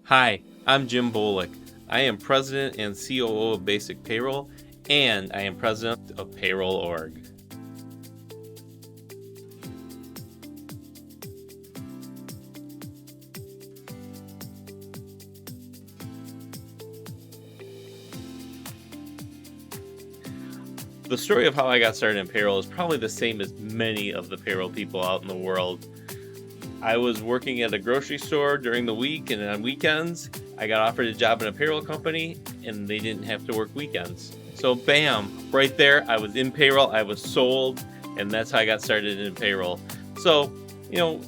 Hi, I'm Jim Bolek. I am President and COO of BASIC Payroll, and I am President of PayrollOrg. The story of how I got started in payroll is probably the same as many of the payroll people out in the world. I was working at a grocery store during the week, and on weekends, I got offered a job in a payroll company, and they didn't have to work weekends. So bam, right there, I was in payroll, I was sold, and that's how I got started in payroll. So,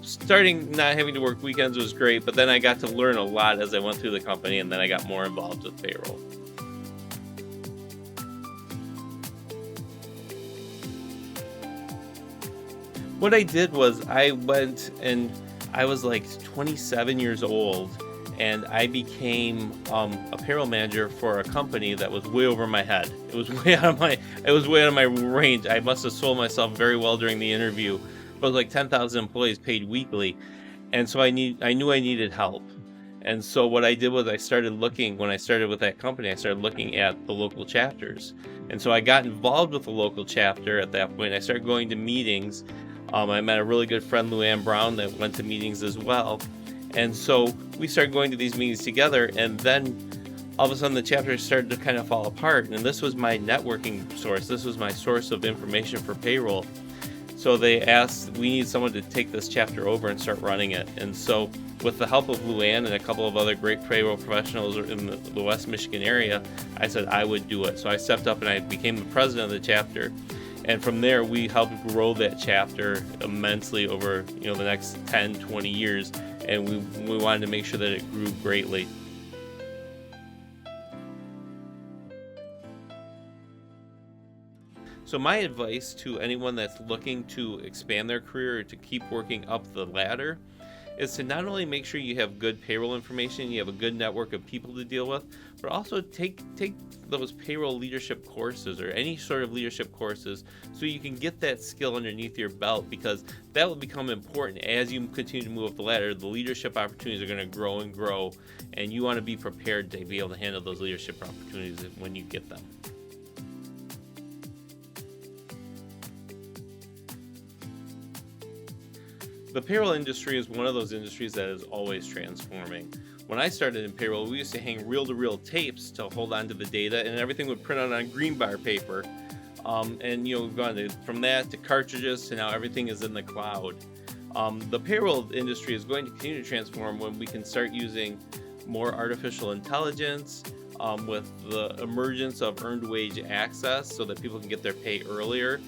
starting not having to work weekends was great, but then I got to learn a lot as I went through the company, and then I got more involved with payroll. What I did was I went and I was like 27 years old, and I became a payroll manager for a company that was way over my head. It was way out of my range. I must have sold myself very well during the interview. It was like 10,000 employees paid weekly, and so I knew I needed help. And so what I did was I started looking. When I started with that company, I started looking at the local chapters, and so I got involved with the local chapter at that point. I started going to meetings. I met a really good friend, Luann Brown, that went to meetings as well. And so we started going to these meetings together, and then all of a sudden the chapters started to kind of fall apart. And this was my networking source. This was my source of information for payroll. So they asked, we need someone to take this chapter over and start running it. And so with the help of Luann and a couple of other great payroll professionals in the West Michigan area, I said I would do it. So I stepped up and I became the president of the chapter. And from there, we helped grow that chapter immensely over the next 10, 20 years. And we wanted to make sure that it grew greatly. So my advice to anyone that's looking to expand their career or to keep working up the ladder is to not only make sure you have good payroll information, you have a good network of people to deal with, but also take those payroll leadership courses or any sort of leadership courses so you can get that skill underneath your belt, because that will become important as you continue to move up the ladder. The leadership opportunities are going to grow and grow, and you want to be prepared to be able to handle those leadership opportunities when you get them. The payroll industry is one of those industries that is always transforming. When I started in payroll, we used to hang reel-to-reel tapes to hold on to the data, and everything would print out on green bar paper. We've gone from that to cartridges to now everything is in the cloud. The payroll industry is going to continue to transform when we can start using more artificial intelligence, with the emergence of earned wage access so that people can get their pay earlier.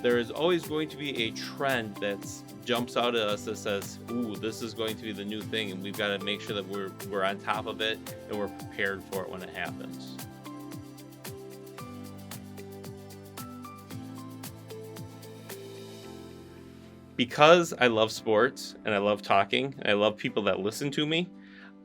There is always going to be a trend that jumps out at us that says, ooh, this is going to be the new thing, and we've got to make sure that we're on top of it and we're prepared for it when it happens. Because I love sports and I love talking, and I love people that listen to me,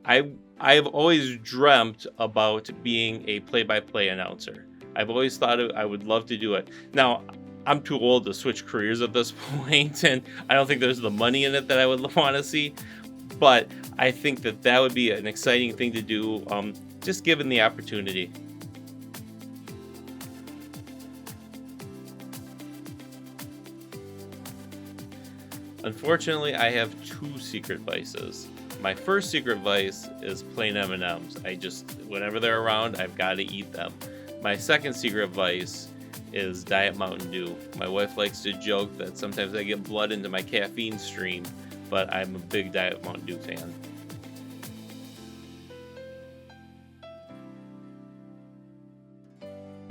I've always dreamt about being a play-by-play announcer. I've always thought I would love to do it. Now, I'm too old to switch careers at this point, and I don't think there's the money in it that I would want to see, but I think that would be an exciting thing to do, just given the opportunity. Unfortunately, I have two secret vices. My first secret vice is plain M&Ms. Whenever they're around, I've got to eat them. My second secret vice is Diet Mountain Dew. My wife likes to joke that sometimes I get blood into my caffeine stream, but I'm a big Diet Mountain Dew fan.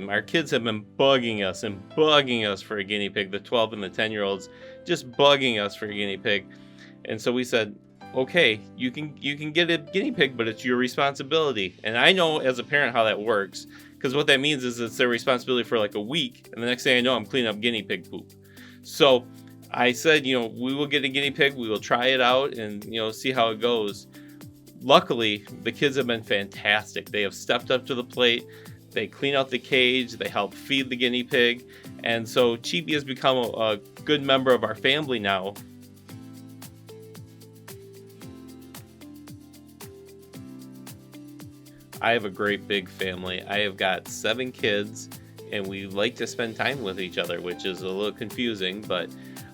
Our kids have been bugging us for a guinea pig. The 12 and the 10-year-olds just bugging us for a guinea pig. And so we said, okay, you can get a guinea pig, but it's your responsibility. And I know as a parent how that works, because what that means is it's their responsibility for like a week, and the next thing I know, I'm cleaning up guinea pig poop. So I said, we will get a guinea pig, we will try it out and, see how it goes. Luckily, the kids have been fantastic. They have stepped up to the plate. They clean out the cage, they help feed the guinea pig, and so Chibi has become a good member of our family now. I have a great big family. I have got 7 kids, and we like to spend time with each other, which is a little confusing, but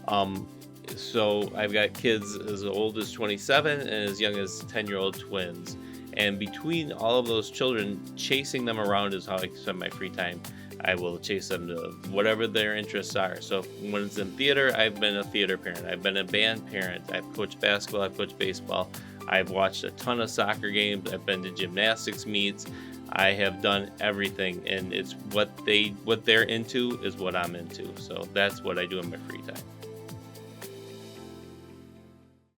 um, so I've got kids as old as 27 and as young as 10-year-old twins. And between all of those children, chasing them around is how I spend my free time. I will chase them to whatever their interests are. So when it's in theater, I've been a theater parent. I've been a band parent. I've coached basketball. I've coached baseball. I've watched a ton of soccer games. I've been to gymnastics meets. I have done everything, and it's what they're into is what I'm into. So that's what I do in my free time.